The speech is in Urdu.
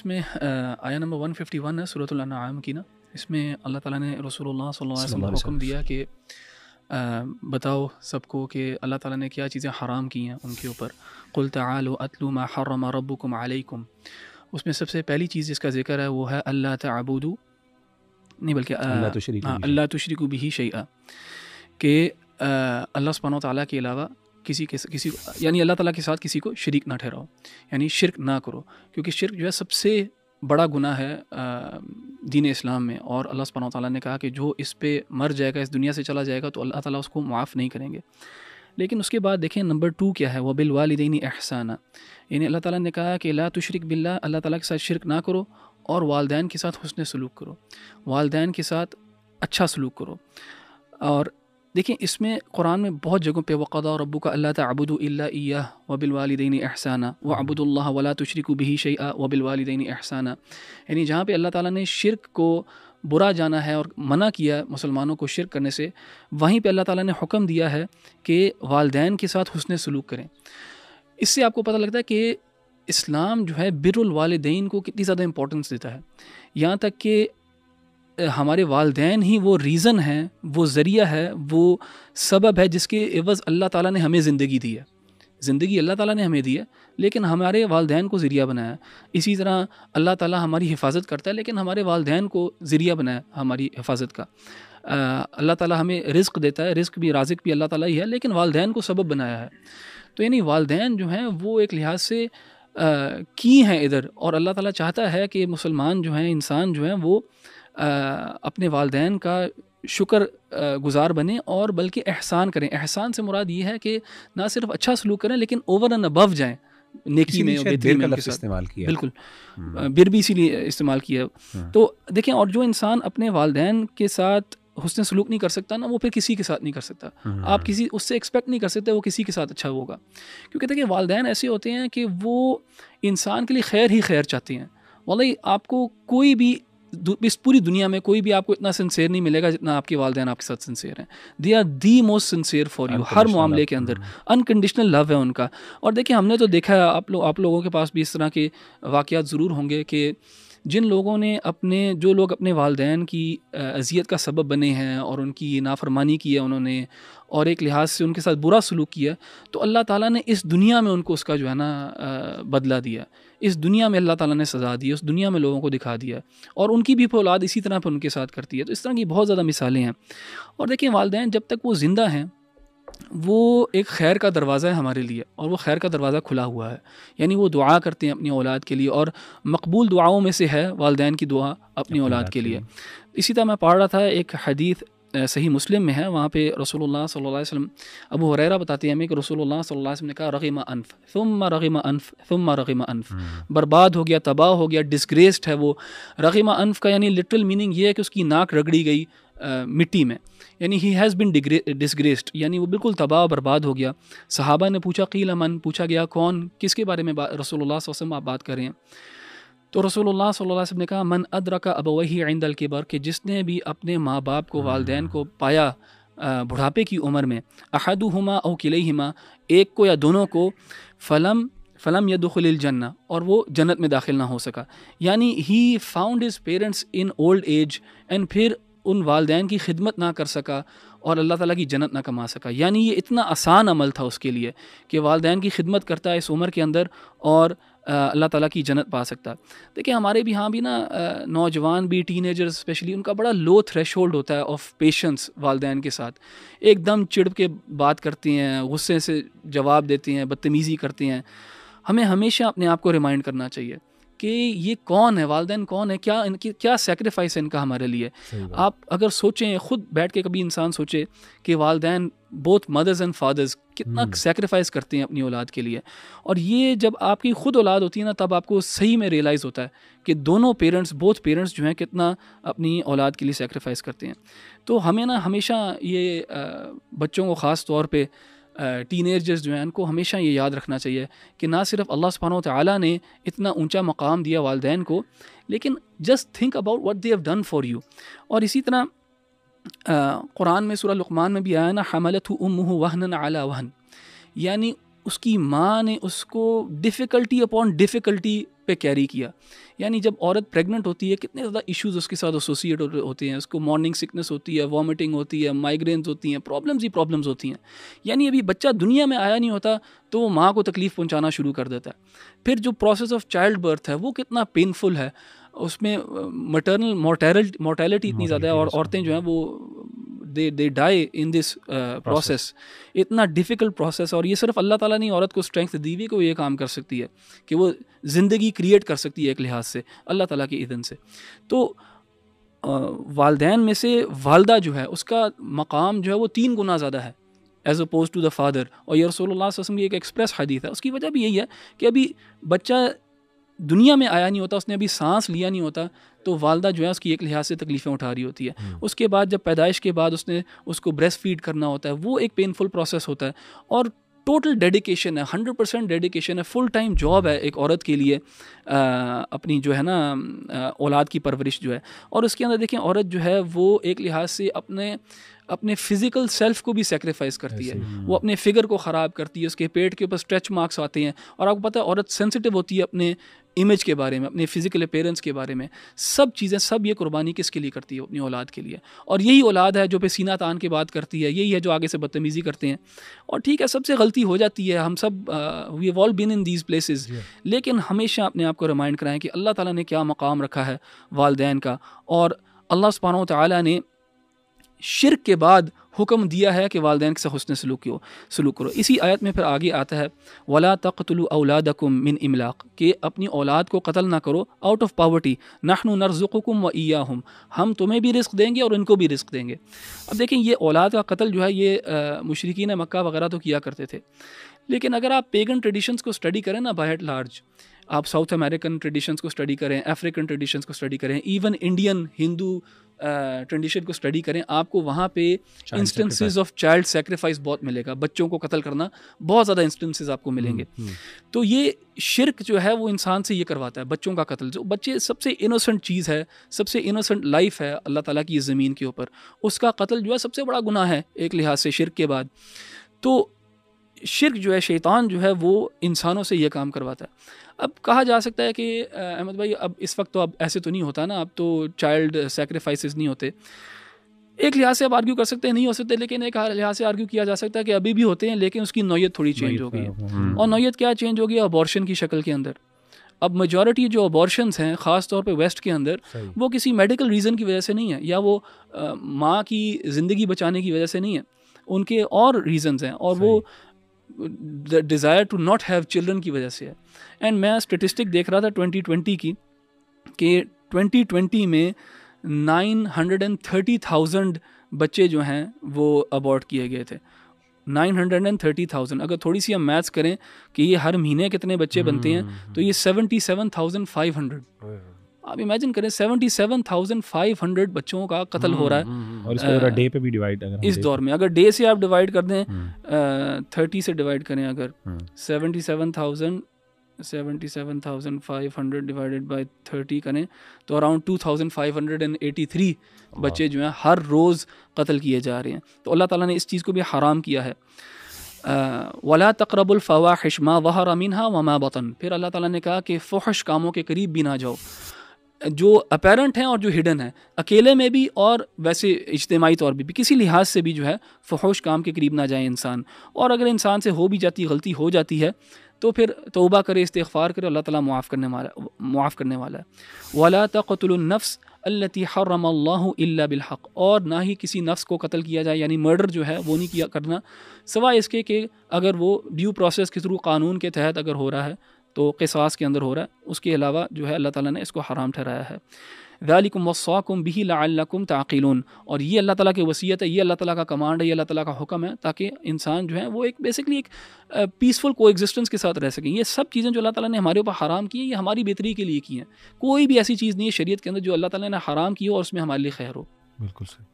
اس میں آیا نمبر 151 ہے سورۃ الانعام کی نا. اس میں اللہ تعالیٰ نے رسول اللہ صلی اللہ علیہ وسلم کو حکم دیا کہ بتاؤ سب کو کہ اللہ تعالیٰ نے کیا چیزیں حرام کی ہیں ان کے اوپر. قل تعالوا اتلوا ما حرم ربکم علیکم. اس میں سب سے پہلی چیز جس کا ذکر ہے وہ ہے اللہ تعبدوا نہیں بلکہ اللہ تشرکوا بہ شیئا، کہ اللہ سبحانہ و تعالیٰ کے علاوہ کسی یعنی اللہ تعالیٰ کے ساتھ کسی کو شریک نہ ٹھہراؤ، یعنی شرک نہ کرو، کیونکہ شرک جو ہے سب سے بڑا گناہ ہے دین اسلام میں. اور اللہ سبحانہ و تعالیٰ نے کہا کہ جو اس پہ مر جائے گا، اس دنیا سے چلا جائے گا، تو اللہ تعالیٰ اس کو معاف نہیں کریں گے. لیکن اس کے بعد دیکھیں نمبر 2 کیا ہے، وبالوالدین احسانا، یعنی اللہ تعالیٰ نے کہا کہ لا تشرک باللہ، اللہ تعالیٰ کے ساتھ شرک نہ کرو، اور والدین کے ساتھ حسن سلوک کرو، والدین کے ساتھ اچھا سلوک کرو. اور دیکھیں اس میں قرآن میں بہت جگہوں پہ وَقَضَىٰ رَبُّكَ أَلَّا تَعْبُدُوا إِلَّا إِيَّاهُ وَبِالْوَالِدَيْنِ إِحْسَانًا وَاعْبُدُوا اللَّهَ وَلَا تُشْرِكُوا بِهِ شَيْئًا وَبِالْوَالِدَيْنِ إِحْسَانًا، یعنی جہاں پہ اللہ تعالیٰ نے شرک کو برا جانا ہے اور منع کیا مسلمانوں کو شرک کرنے سے، وہیں پہ اللہ تعالیٰ نے حکم دیا ہے کہ والدین کے ساتھ حسن سلوک کریں. اس سے آپ کو پتہ لگتا ہے کہ اسلام جو ہے بر الوالدین کو کتنی زیادہ امپورٹنس دیتا ہے، یہاں تک کہ ہمارے والدین ہی وہ ریزن ہیں، وہ ذریعہ ہے، وہ سبب ہے جس کے عوض اللہ تعالیٰ نے ہمیں زندگی دی ہے. زندگی اللہ تعالیٰ نے ہمیں دی ہے لیکن ہمارے والدین کو ذریعہ بنایا ہے. اسی طرح اللہ تعالیٰ ہماری حفاظت کرتا ہے لیکن ہمارے والدین کو ذریعہ بنایا ہماری حفاظت کا. اللہ تعالیٰ ہمیں رزق دیتا ہے، رزق بھی رازق بھی اللہ تعالیٰ ہی ہے، لیکن والدین کو سبب بنایا ہے. تو یعنی والدین جو ہیں وہ ایک لحاظ سے کی ہیں ادھر، اور اللہ تعالیٰ چاہتا ہے کہ مسلمان جو ہیں، انسان جو ہیں، وہ اپنے والدین کا شکر گزار بنیں اور بلکہ احسان کریں. احسان سے مراد یہ ہے کہ نہ صرف اچھا سلوک کریں لیکن اوور اینڈ ابو جائیں نیکی میں، بہتری میں کے ساتھ. بالکل بر بھی اسی لیے استعمال کیا. تو دیکھیں، اور جو انسان اپنے والدین کے ساتھ حسن سلوک نہیں کر سکتا نا، وہ پھر کسی کے ساتھ نہیں کر سکتا. آپ کسی اس سے ایکسپیکٹ نہیں کر سکتے وہ کسی کے ساتھ اچھا ہوگا، کیونکہ دیکھیں والدین ایسے ہوتے ہیں کہ وہ انسان کے لیے خیر ہی خیر چاہتے ہیں. واللہ آپ کو کوئی بھی اس پوری دنیا میں کوئی بھی آپ کو اتنا سنسیئر نہیں ملے گا جتنا آپ کے والدین آپ کے ساتھ سنسیئر ہیں. They are the most sincere for you, ہر معاملے کے اندر انکنڈیشنل لو ہے ان کا. اور دیکھیں ہم نے تو دیکھا ہے، آپ لوگوں کے پاس بھی اس طرح کے واقعات ضرور ہوں گے کہ جن لوگوں نے جو لوگ اپنے والدین کی اذیت کا سبب بنے ہیں اور ان کی نافرمانی کی ہے انہوں نے، اور ایک لحاظ سے ان کے ساتھ برا سلوک کیا، تو اللہ تعالیٰ نے اس دنیا میں ان کو اس کا جو ہے نا بدلہ دیا. اس دنیا میں اللہ تعالیٰ نے سزا دی، اس دنیا میں لوگوں کو دکھا دیا، اور ان کی بھی اولاد اسی طرح پہ ان کے ساتھ کرتی ہے. تو اس طرح کی بہت زیادہ مثالیں ہیں. اور دیکھیں والدین جب تک وہ زندہ ہیں وہ ایک خیر کا دروازہ ہے ہمارے لیے، اور وہ خیر کا دروازہ کھلا ہوا ہے. یعنی وہ دعا کرتے ہیں اپنی اولاد کے لیے، اور مقبول دعاؤں میں سے ہے والدین کی دعا اپنی اولاد کے لیے. اسی طرح میں پڑھ رہا تھا ایک حدیث صحیح مسلم میں ہے، وہاں پہ رسول اللہ صلی اللہ علیہ وسلم، ابو ہریرہ بتاتے ہیں ہمیں کہ رسول اللہ صلی اللہ علیہ وسلم نے کہا رغم انف ثم رغم انف ثم رغم انف، برباد ہو گیا، تباہ ہو گیا، ڈسگریسڈ ہے وہ. رغم انف کا یعنی لٹرل میننگ یہ ہے کہ اس کی ناک رگڑی گئی مٹی میں، یعنی ہی ہیز بن ڈسگریسڈ، یعنی وہ بالکل تباہ برباد ہو گیا. صحابہ نے پوچھا قیل من، پوچھا گیا کون، کس کے بارے میں رسول اللہ صلی اللہ علیہ وسلم آپ بات کر رہے ہیں؟ تو رسول اللہ صلی اللہ علیہ وسلم نے کہا من ادرک ابویہ عند الکبر، کہ جس نے بھی اپنے ماں باپ کو، والدین کو پایا بڑھاپے کی عمر میں، احدہما او کلیہما، ایک کو یا دونوں کو، فلم يدخل الجنہ، اور وہ جنت میں داخل نہ ہو سکا. یعنی he found his parents in old age and پھر ان والدین کی خدمت نہ کر سکا اور اللہ تعالیٰ کی جنت نہ کما سکا. یعنی یہ اتنا آسان عمل تھا اس کے لیے کہ والدین کی خدمت کرتا ہے اس عمر کے اندر اور اللہ تعالیٰ کی جنت پا سکتا. دیکھیں ہمارے بھی ہاں بھی نا نوجوان بھی، ٹین ایجرز اسپیشلی، ان کا بڑا لو تھریش ہولڈ ہوتا ہے آف پیشنس والدین کے ساتھ. ایک دم چڑ کے بات کرتے ہیں، غصے سے جواب دیتے ہیں، بدتمیزی کرتے ہیں. ہمیں ہمیشہ اپنے آپ کو ریمائنڈ کرنا چاہیے کہ یہ کون ہے، والدین کون ہے، کیا سیکریفائس ہے ان کا ہمارے لیے. آپ اگر سوچیں، خود بیٹھ کے کبھی انسان سوچے کہ والدین بوتھ مدرز اینڈ فادرز کتنا سیکریفائس کرتے ہیں اپنی اولاد کے لیے. اور یہ جب آپ کی خود اولاد ہوتی ہے نا، تب آپ کو صحیح میں ریئلائز ہوتا ہے کہ دونوں بوتھ پیرنٹس جو ہیں کتنا اپنی اولاد کے لیے سیکریفائس کرتے ہیں. تو ہمیں نا ہمیشہ یہ بچوں کو، خاص طور پہ ٹین ایجرز جو ہیں، ان کو ہمیشہ یہ یاد رکھنا چاہیے کہ نہ صرف اللہ سبحانہ و تعالیٰ نے اتنا اونچا مقام دیا والدین کو، لیکن just think about what they have done for you. اور اسی طرح قرآن میں سورہ لقمان میں بھی آیا نا، حملتہ امہ وہنا علی وہن، یعنی اس کی ماں نے اس کو ڈیفیکلٹی اپون ڈیفیکلٹی پہ کیری کیا. یعنی جب عورت پریگننٹ ہوتی ہے کتنے زیادہ ایشوز اس کے ساتھ ایسوسیٹ ہوتے ہیں. اس کو مارننگ سکنس ہوتی ہے, وامٹنگ ہوتی ہے, مائگرینز ہوتی ہیں, پرابلمز ہی پرابلمز ہوتی ہیں. یعنی ابھی بچہ دنیا میں آیا نہیں ہوتا تو وہ ماں کو تکلیف پہنچانا شروع کر دیتا ہے. پھر جو پروسیس آف چائلڈ برتھ ہے وہ کتنا پینفل ہے, اس میں مٹرنل مورٹیلٹی اتنی زیادہ ہے, اور عورتیں جو ہیں وہ they die in this process. اتنا ڈیفیکلٹ پروسیس, اور یہ صرف اللہ تعالیٰ نے عورت کو اسٹرینتھ دی ہوئی کہ وہ یہ کام کر سکتی ہے کہ وہ زندگی کریٹ کر سکتی ہے ایک لحاظ سے اللہ تعالیٰ کے اذن سے. تو والدین میں سے والدہ جو ہے اس کا مقام جو ہے وہ 3 گنا زیادہ ہے as oppose to the father. اور یہ رسول اللہ صلی اللہ علیہ وسلم کی ایک ایکسپریس حدیث ہے. اس کی وجہ بھی یہی ہے کہ ابھی بچہ دنیا میں آیا نہیں ہوتا, اس نے ابھی سانس لیا نہیں ہوتا, تو والدہ جو ہے اس کی ایک لحاظ سے تکلیفیں اٹھا رہی ہوتی ہے. اس کے بعد جب پیدائش کے بعد اس کو بریسٹ فیڈ کرنا ہوتا ہے, وہ ایک پینفل پروسیس ہوتا ہے, اور ٹوٹل ڈیڈیکیشن ہے, 100% ڈیڈیکیشن ہے, فل ٹائم جاب ہے ایک عورت کے لیے اپنی جو ہے نا اولاد کی پرورش جو ہے. اور اس کے اندر دیکھیں عورت جو ہے وہ ایک لحاظ سے اپنے فزیکل سیلف کو بھی سیکریفائز کرتی ہے, وہ اپنے فگر کو خراب کرتی ہے, اس کے پیٹ کے اوپر اسٹریچ مارکس آتے ہیں, اور آپ کو پتہ ہے عورت سینسٹیو ہوتی ہے اپنے امیج کے بارے میں, اپنے فزیکل اپیرنس کے بارے میں, سب چیزیں, سب یہ قربانی کس کے لیے کرتی ہے؟ اپنی اولاد کے لیے. اور یہی اولاد ہے جو پہ سینہ تان کے بات کرتی ہے, یہی ہے جو آگے سے بدتمیزی کرتے ہیں. اور ٹھیک ہے سب سے غلطی ہو جاتی ہے, ہم سب we have all been in these places, لیکن ہمیشہ اپنے آپ کو ریمائنڈ کرائیں کہ اللہ تعالیٰ نے کیا مقام رکھا ہے والدین کا, اور اللہ سبحانہ و تعالیٰ نے شرک کے بعد حکم دیا ہے کہ والدین کے ساتھ حسن سلوک کرو. اسی آیت میں پھر آگے آتا ہے وَلَا تَقْتُلُوا أَوْلَادَكُمْ مِنْ إِمْلَاقٍ, کہ اپنی اولاد کو قتل نہ کرو آؤٹ آف پاورٹی, نَحْنُ نَرْزُقُكُمْ وَإِيَّاهُمْ, ہم تمہیں بھی رزق دیں گے اور ان کو بھی رزق دیں گے. اب دیکھیں یہ اولاد کا قتل جو ہے یہ مشرکین مکہ وغیرہ تو کیا کرتے تھے, لیکن اگر آپ پیگن ٹریڈیشنز کو اسٹڈی کریں نا بائی ایٹ لارج, آپ ساؤتھ امریکن ٹریڈیشنز کو اسٹڈی کریں, افریقن ٹریڈیشنز کو اسٹڈی کریں, ایون انڈین ہندو ٹریڈیشن کو اسٹڈی کریں, آپ کو وہاں پہ انسٹنسز آف چائلڈ سیکریفائس بہت ملے گا, بچوں کو قتل کرنا بہت زیادہ انسٹنسز آپ کو ملیں گے. تو یہ شرک جو ہے وہ انسان سے یہ کرواتا ہے بچوں کا قتل. جو بچے سب سے انوسنٹ چیز ہے, سب سے انوسنٹ لائف ہے اللہ تعالیٰ کی زمین کے اوپر, اس کا قتل جو ہے سب سے بڑا گناہ ہے ایک لحاظ سے شرک کے بعد. تو شرک جو ہے, شیطان جو ہے وہ انسانوں سے یہ کام کرواتا ہے. اب کہا جا سکتا ہے کہ احمد بھائی اب اس وقت تو اب ایسے تو نہیں ہوتا نا, اب تو چائلڈ سیکریفائسز نہیں ہوتے. ایک لحاظ سے آپ آرگیو کر سکتے ہیں نہیں ہو سکتے, لیکن ایک لحاظ سے آرگیو کیا جا سکتا ہے کہ ابھی بھی ہوتے ہیں, لیکن اس کی نوعیت تھوڑی چینج ہو گئی ہے. اور نوعیت کیا چینج ہو گئی ہے؟ ابارشن کی شکل کے اندر. اب میجورٹی جو ابارشنز ہیں خاص طور پہ ویسٹ کے اندر, وہ کسی میڈیکل ریزن کی وجہ سے نہیں ہے, یا وہ ماں کی زندگی بچانے کی وجہ سے نہیں ہے, ان کے اور ریزنز ہیں, اور وہ desire to not have children کی وجہ سے ہے. اینڈ میں اسٹیٹسٹک دیکھ رہا تھا 2020 کی, کہ 2020 میں 930,000 بچے جو ہیں وہ ابورٹ کیے گئے تھے. 930,000. اگر تھوڑی سی ہم میتھس کریں کہ یہ ہر مہینے کتنے بچے بنتے ہیں, تو یہ 77,500. آپ امیجن کریں 77,500 بچوں کا قتل ہو رہا ہے, اور اس کو ڈے پہ بھی ڈیوائڈ اس دور میں. اگر ڈے سے آپ ڈیوائڈ کر دیں, 30 سے ڈیوائڈ کریں, اگر 77,500 ڈیوائڈیڈ بائی 30 کریں تو اراؤنڈ 2,583 بچے جو ہیں ہر روز قتل کیے جا رہے ہیں. تو اللہ تعالیٰ نے اس چیز کو بھی حرام کیا ہے. وَلَا تَقْرَبُوا الْفَوَاحِشَ مَا ظَهَرَ مِنْهَا وَمَا بَطَنَ. پھر اللہ تعالیٰ نے کہا کہ فحش کاموں کے قریب بھی نہ جاؤ, جو اپیرنٹ ہیں اور جو ہڈن ہیں, اکیلے میں بھی اور ویسے اجتماعی طور پہ بھی, کسی لحاظ سے بھی جو ہے فحش کام کے قریب نہ جائے انسان. اور اگر انسان سے ہو بھی جاتی, غلطی ہو جاتی ہے, تو پھر توبہ کرے, استغفار کرے, اللہ تعالیٰ معاف کرنے والا ہے. وَلَا تَقْتُلُوا النَّفْسَ الَّتِي حَرَّمَ اللَّهُ إِلَّا بِالْحَقِّ. اور نہ ہی کسی نفس کو قتل کیا جائے, یعنی مرڈر جو ہے وہ نہیں کیا کرنا, سوائے اس کے کہ اگر وہ ڈیو پروسیس کے تھرو قانون کے تحت اگر ہو رہا ہے تو قصاص کے اندر ہو رہا ہے. اس کے علاوہ جو ہے اللہ تعالیٰ نے اس کو حرام ٹھہرایا ہے. ذَلِكُمْ وَصَّاكُمْ بِهِ لَعَلَّكُمْ تَعْقِلُونَ. اور یہ اللہ تعالیٰ کی وصیت ہے, یہ اللہ تعالیٰ کا کمانڈ ہے, یہ اللہ تعالیٰ کا حکم ہے, تاکہ انسان جو ہے وہ ایک بیسکلی ایک پیسفل کو ایگزسٹنس کے ساتھ رہ سکیں. یہ سب چیزیں جو اللہ تعالیٰ نے ہمارے اوپر حرام کی ہیں, یہ ہماری بہتری کے لیے کی ہیں. کوئی بھی ایسی چیز نہیں ہے شریعت کے اندر جو اللہ تعالیٰ نے حرام کی ہو اور اس میں ہمارے لیے خیر ہو. بالکل صحیح.